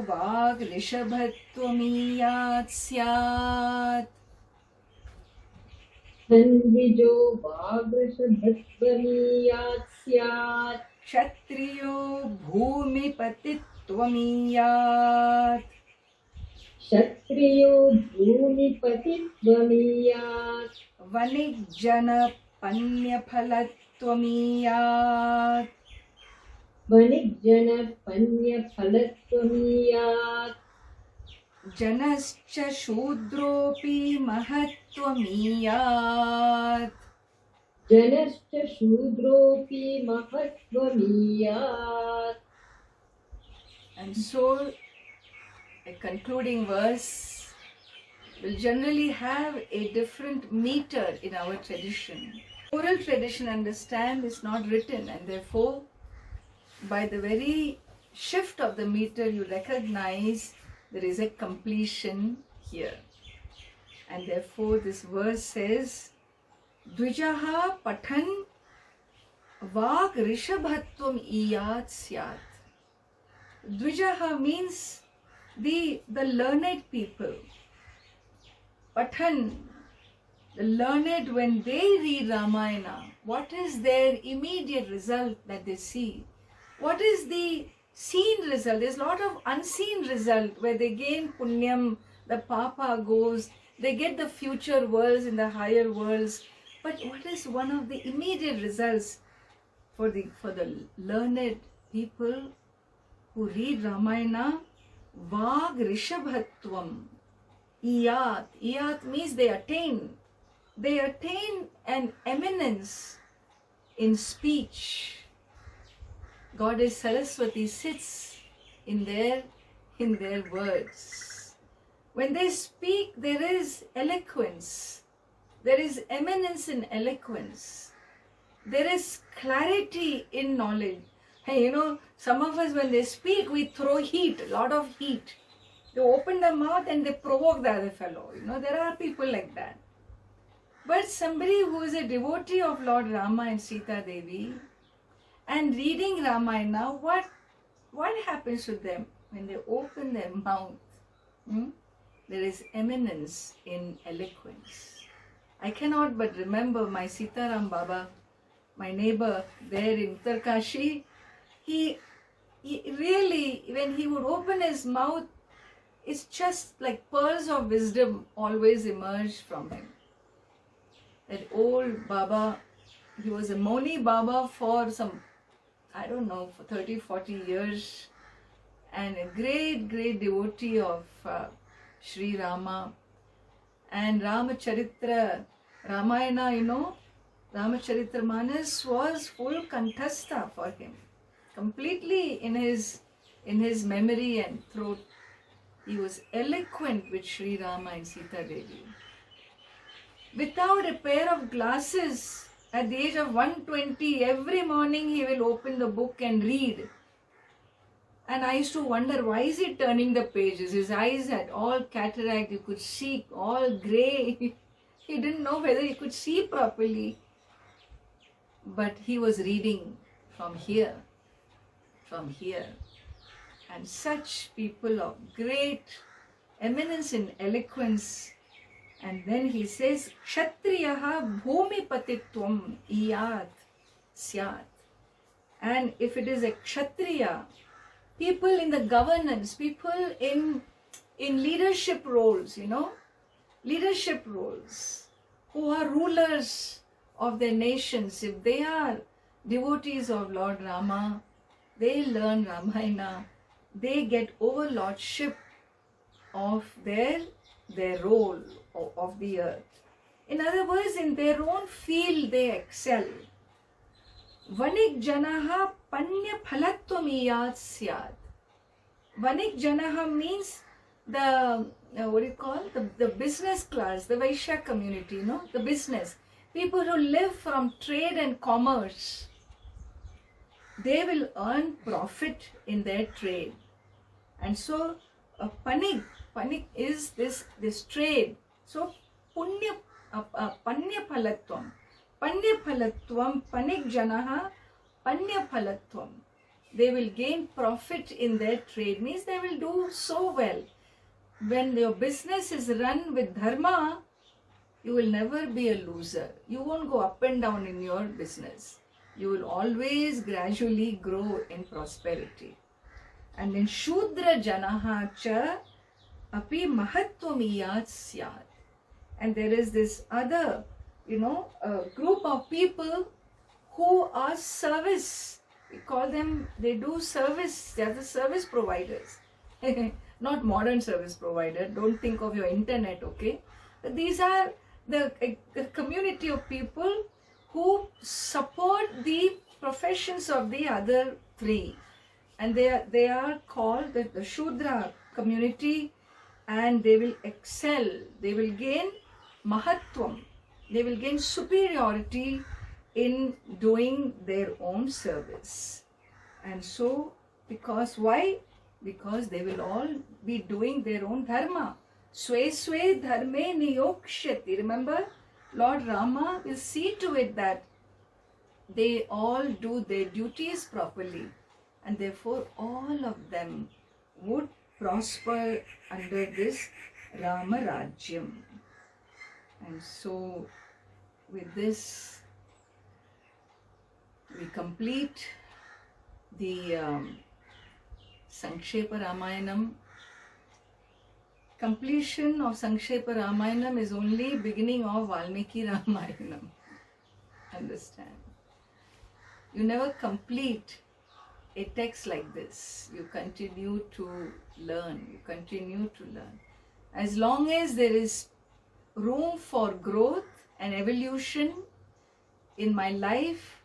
vag rishabhattvamiyat syat. Tandvijo vagrishabhattvamiyat syat. Kshatriyo bhumipatitvamiyat. Kshatriyo bhumipatitvamiyat. Vanijjana panyaphalattvamiyat. Vanijjana panyaphalattvamiyat. Janascha shudropi mahattvamiyat. Janascha shudropi mahattvamiyat. And so, a concluding verse will generally have a different meter in our tradition. Oral tradition, understand, is not written, and therefore, by the very shift of the meter, you recognize there is a completion here. And therefore, this verse says, Dvijaha pathan vag rishabhatvam iyat syat. Dvijaha means the learned people. Pathan, the learned, when they read Ramayana, what is their immediate result that they see? What is the seen result? There's a lot of unseen result where they gain punyam, the papa goes, they get the future worlds in the higher worlds. But what is one of the immediate results for the learned people who read Ramayana? Vag rishabhatvam iyat. Iyat means they attain an eminence in speech. Goddess Saraswati sits in their words. When they speak, there is eloquence. There is eminence in eloquence. There is clarity in knowledge. Hey, some of us, when they speak, we throw heat, a lot of heat. They open their mouth and they provoke the other fellow. There are people like that. But somebody who is a devotee of Lord Rama and Sita Devi and reading Ramayana, what happens to them when they open their mouth? There is eminence in eloquence. I cannot but remember my Sitaram Baba, my neighbor there in Uttarkashi. He really, when he would open his mouth, it's just like pearls of wisdom always emerged from him. That old Baba, he was a Moni Baba for some, I don't know, for 30, 40 years, and a great, great devotee of Sri Rama. And Ramacharitra, Ramayana, Ramacharitra Manas was full kanthastha for him. Completely in his memory and throat. He was eloquent with Sri Rama and Sita Devi. Without a pair of glasses, at the age of 120, every morning he will open the book and read. And I used to wonder, why is he turning the pages? His eyes had all cataract, you could see all grey. He didn't know whether he could see properly. But he was reading from here. And such people of great eminence in eloquence. And then he says, Kshatriyaha bhumipatitvam iyat syat. And if it is a Kshatriya, people in the governance, people in leadership roles, leadership roles, who are rulers of their nations, if they are devotees of Lord Rama, they learn Ramayana, they get overlordship of their role of the earth. In other words, in their own field they excel. Vanik janaha panya phalattvamiyat syat. Vanik janaha means the business class, the Vaishya community, the business. People who live from trade and commerce. They will earn profit in their trade. And so, panik is this trade. So, panya phalatvam, panik janaha, panya phalatvam. they will gain profit in their trade, means they will do so well. When your business is run with dharma, you will never be a loser. You won't go up and down in your business. You will always gradually grow in prosperity. And then Shudra Janaha cha api mahattvamiyat syat. And there is this other, group of people who are service. We call them, they do service. They are the service providers. Not modern service provider. Don't think of your internet, okay? But these are the community of people who support the professions of the other three. And they are called the Shudra community, and they will excel. They will gain mahatvam. They will gain superiority in doing their own service. And so, because why? Because they will all be doing their own dharma. Swe swe dharme niyokshati. Remember, Lord Rama will see to it that they all do their duties properly, and therefore all of them would prosper under this Rama Rajyam. And so with this we complete the Samkshepa Ramayana. Completion of Samkshepa Ramayana is only beginning of Valmiki Ramayana. Understand? You never complete a text like this. You continue to learn. You continue to learn. As long as there is room for growth and evolution in my life,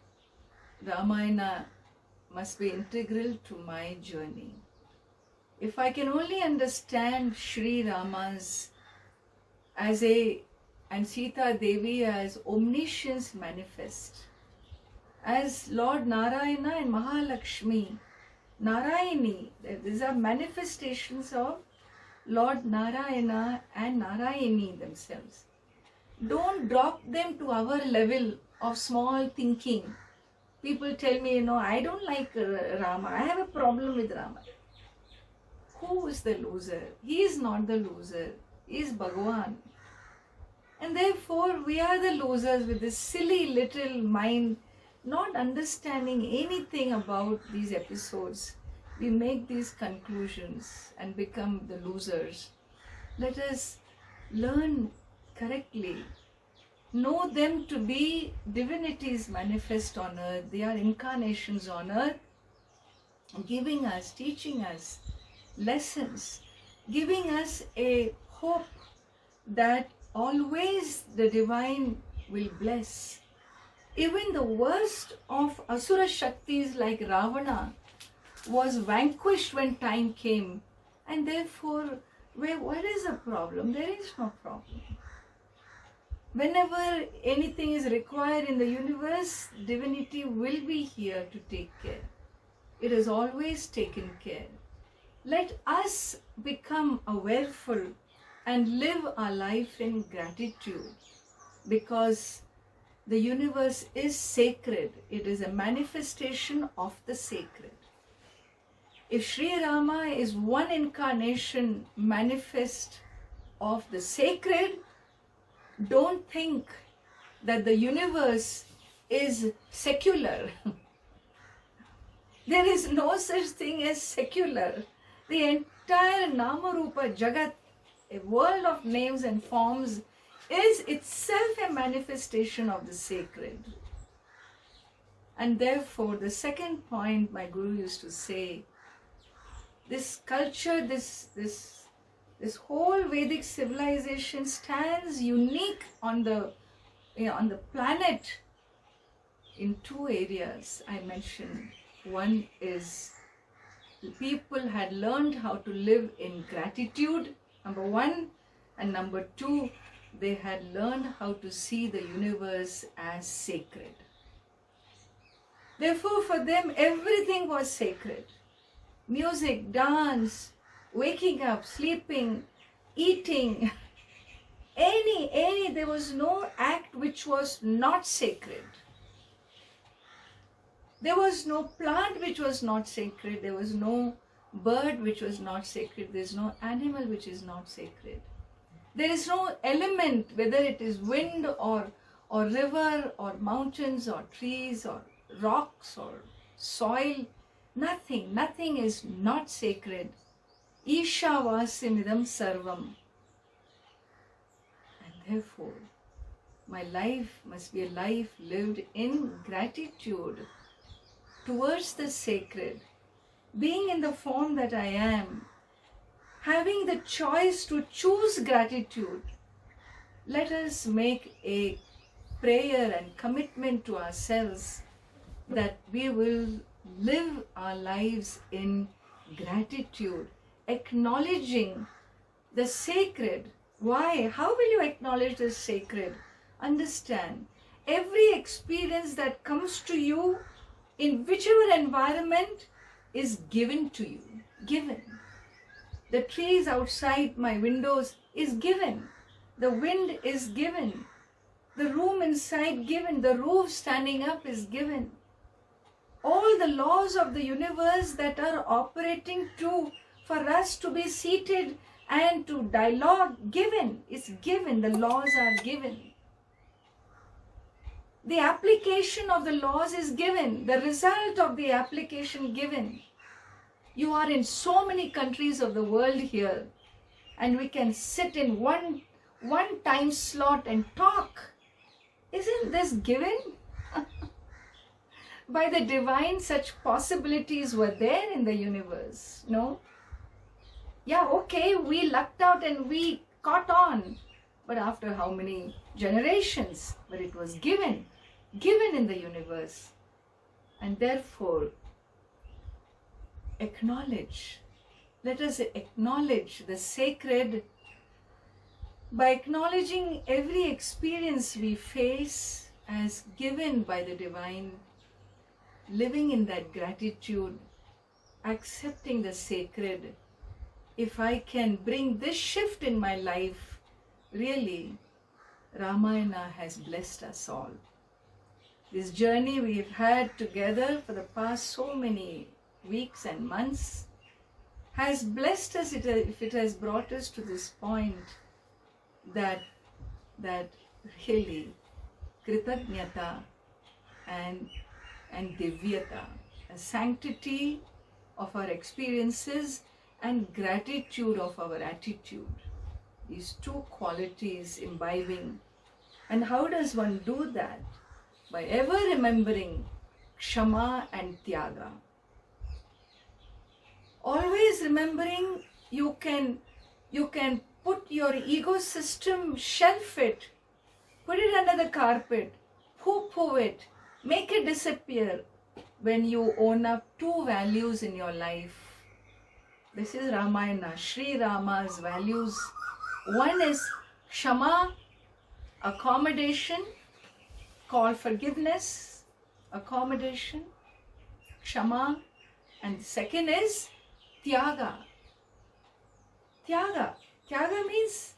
Ramayana must be integral to my journey. If I can only understand Sri Rama's and Sita Devi as omniscience manifest, as Lord Narayana and Mahalakshmi, Narayani, these are manifestations of Lord Narayana and Narayani themselves. Don't drop them to our level of small thinking. People tell me, I don't like Rama. I have a problem with Rama. Who is the loser? He is not the loser. He is Bhagavan. And therefore, we are the losers with this silly little mind, not understanding anything about these episodes. We make these conclusions and become the losers. Let us learn correctly. Know them to be divinities manifest on earth. They are incarnations on earth, giving us, teaching us lessons, giving us a hope that always the divine will bless. Even the worst of Asura Shaktis like Ravana was vanquished when time came, and therefore, what is the problem? There is no problem. Whenever anything is required in the universe, divinity will be here to take care. It has always taken care. Let us become awareful and live our life in gratitude, because the universe is sacred. It is a manifestation of the sacred. If Sri Rama is one incarnation manifest of the sacred, don't think that the universe is secular. There is no such thing as secular. The entire Namarupa Jagat, a world of names and forms, is itself a manifestation of the sacred. And therefore, the second point my Guru used to say, this culture, this whole Vedic civilization stands unique on the planet in two areas I mentioned. One is the people had learned how to live in gratitude, number one, and number two, they had learned how to see the universe as sacred. Therefore, for them, everything was sacred. Music, dance, waking up, sleeping, eating, there was no act which was not sacred. There was no plant which was not sacred. There was no bird which was not sacred. There is no animal which is not sacred. There is no element, whether it is wind or river or mountains or trees or rocks or soil. Nothing is not sacred. Ishavasimidam sarvam. And therefore, my life must be a life lived in gratitude towards the sacred. Being in the form that I am, having the choice to choose gratitude, let us make a prayer and commitment to ourselves that we will live our lives in gratitude, acknowledging the sacred. Why? How will you acknowledge the sacred? Understand, every experience that comes to you in whichever environment is given to you. Given. The trees outside my windows is given. The wind is given. The room inside given. The roof standing up is given. All the laws of the universe that are operating for us to be seated and to dialogue, given. It's given. The laws are given. The application of the laws is given. The result of the application given. You are in so many countries of the world here, and we can sit in one time slot and talk. Isn't this given? By the divine, such possibilities were there in the universe. No? Yeah, okay, we lucked out and we caught on. But after how many generations? But it was given in the universe. And therefore, acknowledge. Let us acknowledge the sacred by acknowledging every experience we face as given by the divine, living in that gratitude, accepting the sacred. If I can bring this shift in my life, really, Ramayana has blessed us all. This journey we've had together for the past so many weeks and months has blessed us if it has brought us to this point that really Kritagnyata and Divyata, a sanctity of our experiences and gratitude of our attitude. These two qualities imbibing. And how does one do that? By ever remembering Kshama and Tyaga. Always remembering you can put your ego system, shelf it, put it under the carpet, poo-poo it, make it disappear when you own up two values in your life. This is Ramayana, Sri Rama's values. One is Kshama, accommodation, called forgiveness, accommodation, Kshama, and the second is Tyaga. Tyaga means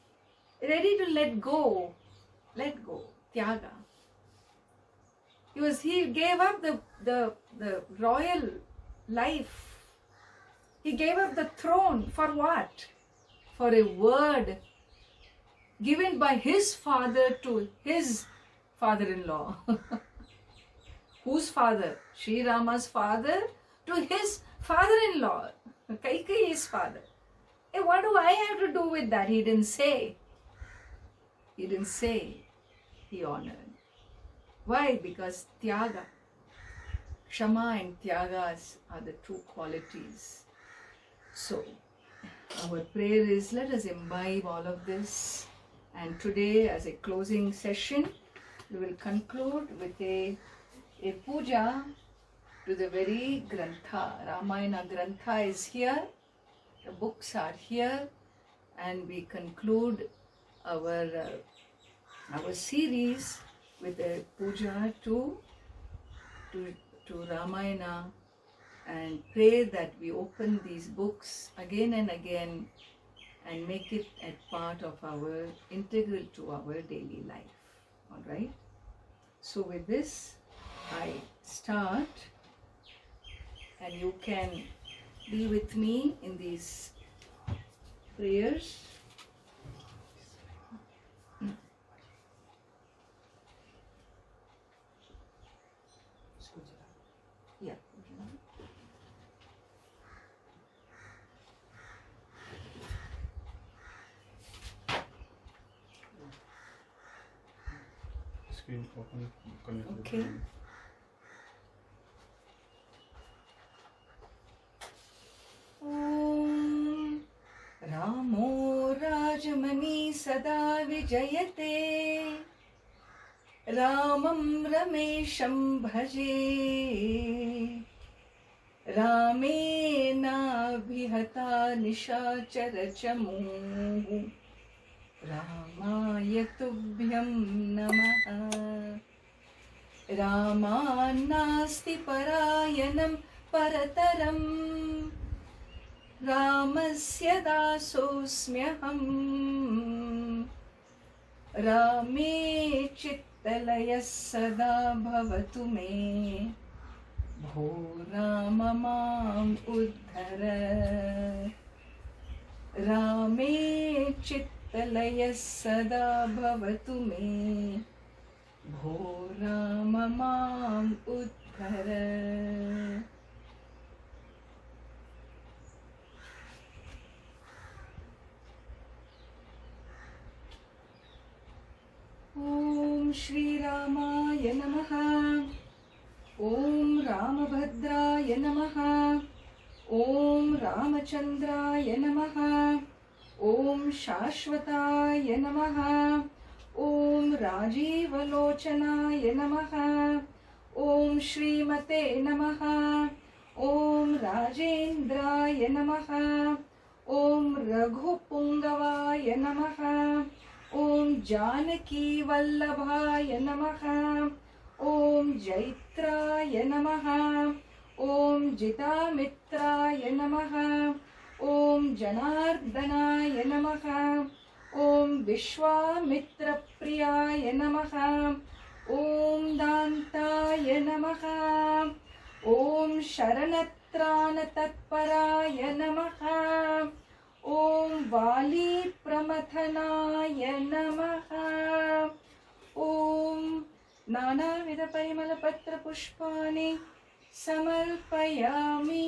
ready to let go, Tyaga. He gave up the royal life. He gave up the throne for what? For a word given by his father to his father-in-law. Whose father? Sri Rama's father to his father-in-law. Kaikeyi's father. Hey, what do I have to do with that? He didn't say. He honored. Why? Because Tyaga, Kshama and Tyagas are the two qualities. So, our prayer is, let us imbibe all of this. And today, as a closing session, we will conclude with a puja to the very Grantha. Ramayana Grantha is here. The books are here. And we conclude our series with a puja to Ramayana, and pray that we open these books again and again and make it a part of our, integral to our daily life. All right? So with this, I start and you can be with me in these prayers. Yeah. Screen open. Okay. Om Ramo Rajamani Sada Vijayate Ramam Ramesham Bhaje Ramena Bhihata Nishachara Chamu Ramaya Tubhyam Namaha Ramanasti Parayanam Parataram Ramasya Dasosmyaham Rame Chittalaya Sada Bhavatu Me Bho Rama Mam Uddhara Rame Chittalaya Sada Bhavatu Me Bho Rama Mam Uddhara. Om Sri Ramaya Namaha. Om Ramabhadraya Namaha. Om Ramachandraya Namaha. Om Shashvataya Namaha. Om Rajivalochanaaya Namaha. Om Shrimate Namaha. Om Rajendraya Namaha. Om Raghupungavaya Namaha. Om Janaki Vallabhaya Namaha. Om Jaitraya Namaha. Om Jitamitraya Namaha. Om Janardanaya Namaha. Om Vishwamitra Priyaya Namaha. Om Dantaya Namaha. Om Sharanatrana Tatparaya Namaha. Om Vali Pramathanaya Namaha. Om Nana Vida Parimala Patra Pushpani Samarpayami.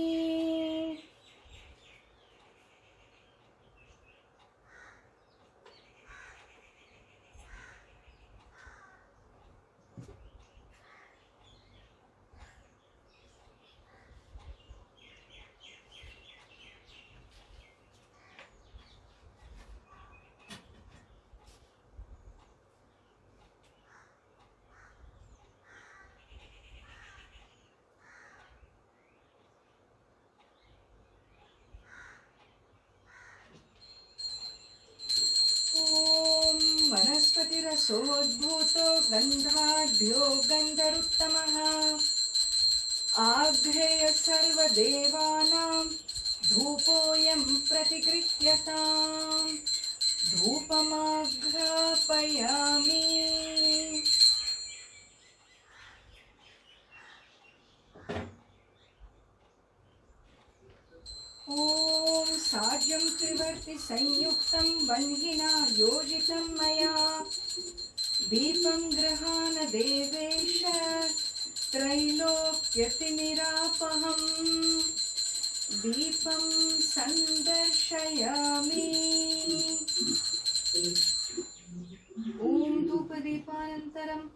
वनस्पतिरसोद्भूतो गन्धाढ्यो गन्धरुत्तमः आघ्रेय सर्वदेवानां धूपोऽयं प्रतिगृह्यताम् धूपमाघ्रापयामि ॐ साज्यं त्रिवर्ति संयुक्तं वह्निना योजितं मया दीपं गृहाण देवेश त्रैलोक्यतिमिरापहम् दीपं सन्दर्शयामि ॐ धूपदीपानन्तरम्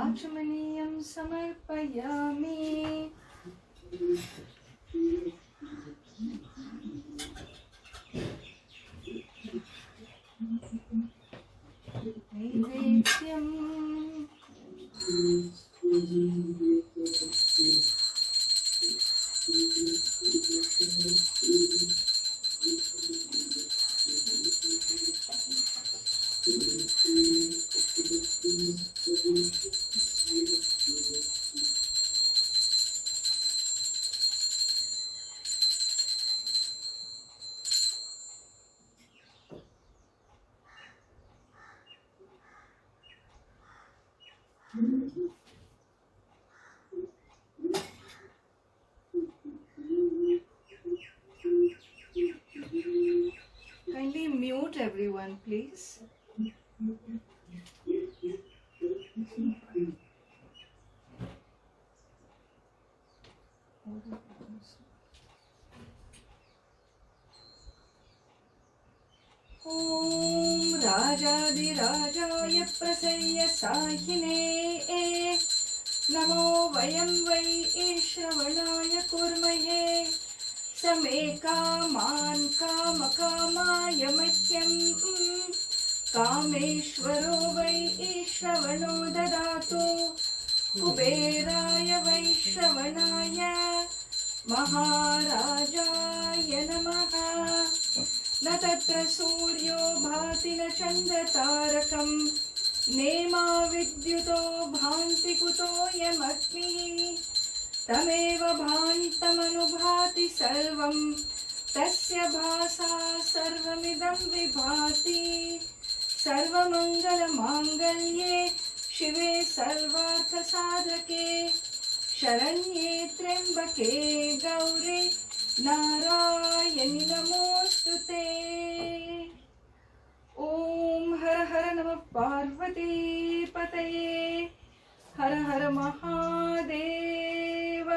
आचमनीयं समर्पयामि Naivedyam mute everyone, please? Om Rajadirajaaya Prasaya Sahine Namo Vayam Vai Shravanaya Kurmaye Same Kaman Kamakama Yamakyam Kameshwaro Vai Shravano Dadatu Kuberaya Vai Shravanaya Maharajaya Namaha न तत्र सूर्यो भाति न चन्द्रतारकं नेमा विद्युतो भान्ति कुतोऽयमग्निः तमेव भान्तमनुभाति सर्वं तस्य भासा सर्वमिदं विभाति सर्वमङ्गलमाङ्गल्ये शिवे सर्वार्थसाधके शरण्ये त्र्यम्बके गौरी नारायणि नमोस्तुते। ओम हर हर नमः पार्वती पतये हर हर महादेव।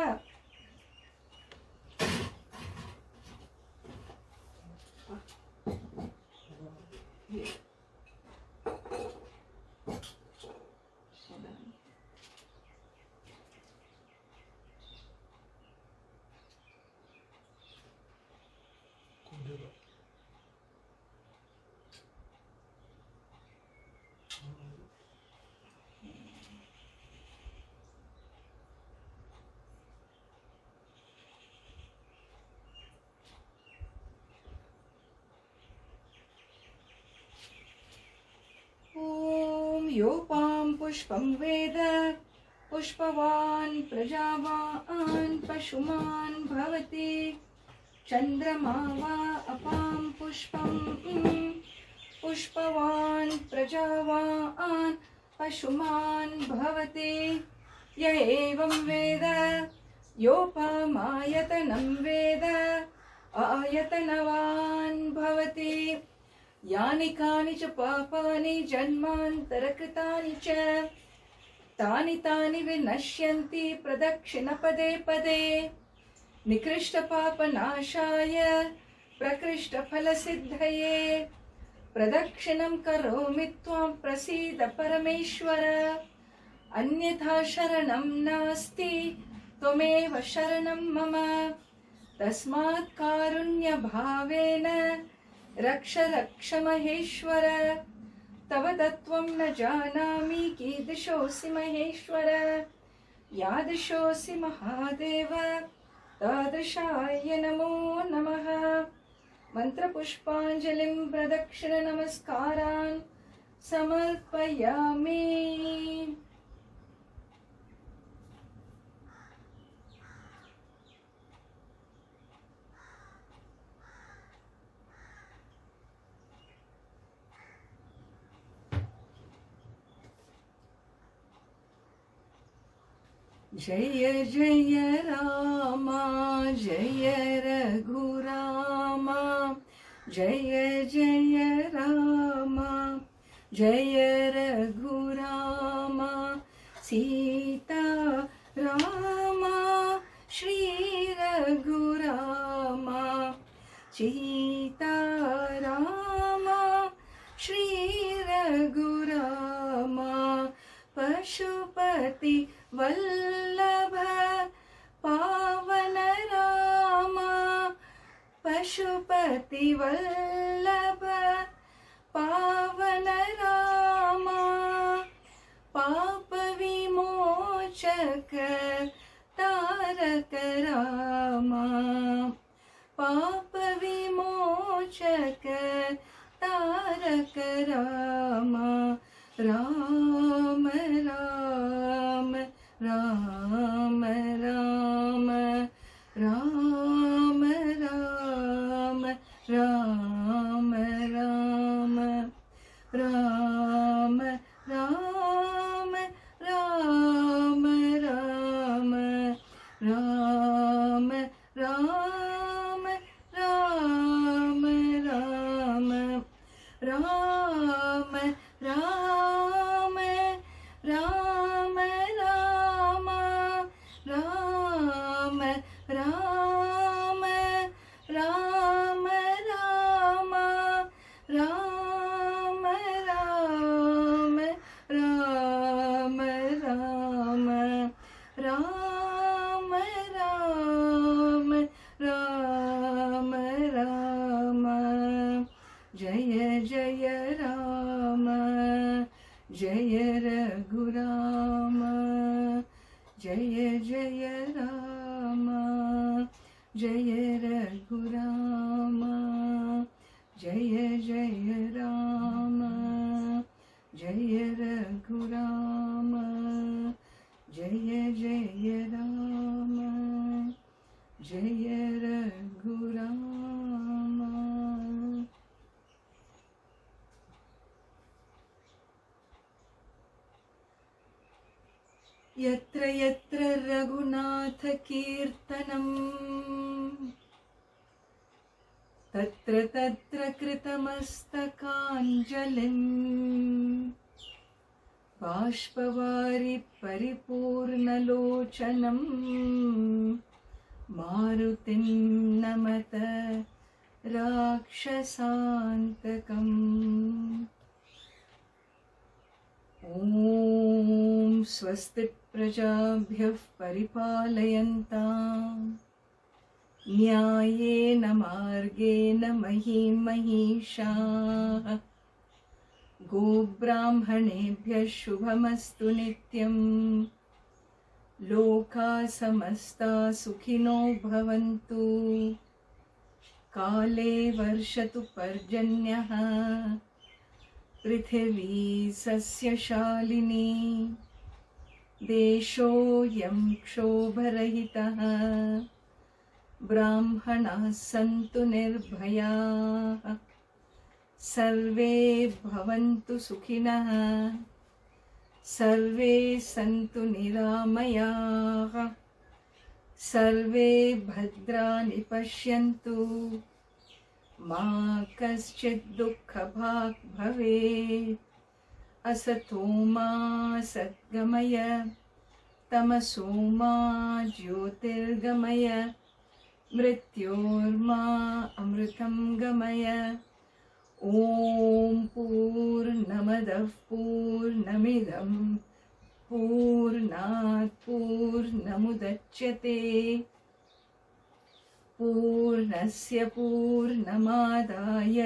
ओम योपां पुष्पं वेद पुष्पवान् प्रजावान् पशुमान् भवति चन्द्रमा वा अपां पुष्पं पुष्पवान् प्रजावान् पशुमान् भवति य एवं वेद योपामायतनं वेद आयतनवान् भवति यानि कानि च पापानि जन्मान्तरकृतानि च तानि तानि विनश्यन्ति प्रदक्षिणपदे पदे निकृष्टपापनाशाय प्रकृष्टफलसिद्धये प्रदक्षिणं करोमि त्वां प्रसीद परमेश्वर अन्यथा शरणं नास्ति त्वमेव शरणं मम तस्मात् कारुण्यभावेन रक्ष रक्ष महेश्वर तव तत्त्वं न जानामि कीदृशोऽसि महेश्वर यादृशोऽसि महादेव तादृशाय नमो नमः। मन्त्रपुष्पाञ्जलिं प्रदक्षिण नमस्कारान् समर्पयामि। जय जय राम जय रघुराम जय जय राम जय रघुराम सीता राम श्री रघुराम सीता राम श्री रघुराम पशुपति वल्लभ पावन राम पशुपति वल्लभ पावन राम पाप विमोचक तारक राम पाप विमोचक तारक राम राम राम राम राम राम राम राम राम राम राम राम राम राम राम राम राम राम राम राम राम राम राम राम राम राम राम राम राम राम राम राम राम जय जय राम जय रघुराम जय जय राम जय रघुराम जय जय राम जय रघुराम जय जय राम जय रघुराम। यत्र यत्र रघुनाथ कीर्तनम् तत्र तत्र कृतमस्तकाञ्जलिम् बाष्पवारि परिपूर्णलोचनम् मारुतिं नमत राक्षसान्तकम्। ॐ स्वस्ति प्रजाभ्यः परिपालयन्ताम् न्यायेन मार्गेण महीं महिषाः गोब्राह्मणेभ्यः शुभमस्तु नित्यम् लोकाः समस्ताः सुखिनो भवन्तु काले वर्षतु पर्जन्यः पृथिवी सस्यशालिनी देशोऽयं क्षोभरहितः ब्राह्मणाः सन्तु निर्भयाः सर्वे भवन्तु सुखिनः सर्वे सन्तु निरामयाः सर्वे भद्राणि पश्यन्तु मा कश्चित् दुःखभाग् भवेत् असतो मा सद्गमय तमसो मा ज्योतिर्गमय मृत्योर्मा अमृतं गमय। ॐ पूर्णमदः पूर्णमिदं पूर्णात् पूर्णमुदच्यते पूर्णस्य पूर्णमादाय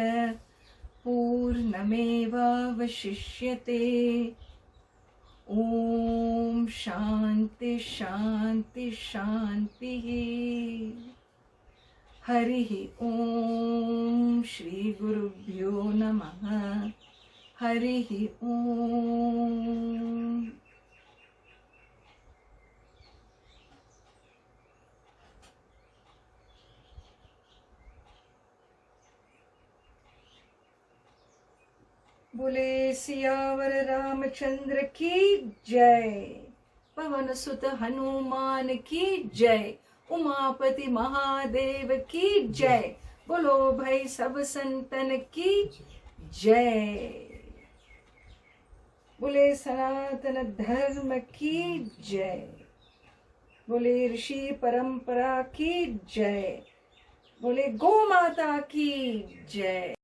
पूर्णमेवावशिष्यते। ॐ शान्ति शान्ति शान्तिः। हरिः ॐ श्री गुरुभ्यो नमः। हरिः ॐ। बोले सियावर रामचंद्र की जय। पवन सुत हनुमान की जय। उमापति महादेव की जय। बोलो भाई सब संतन की जय। बोले सनातन धर्म की जय। बोले ऋषि परंपरा की जय। बोले गौ माता की जय।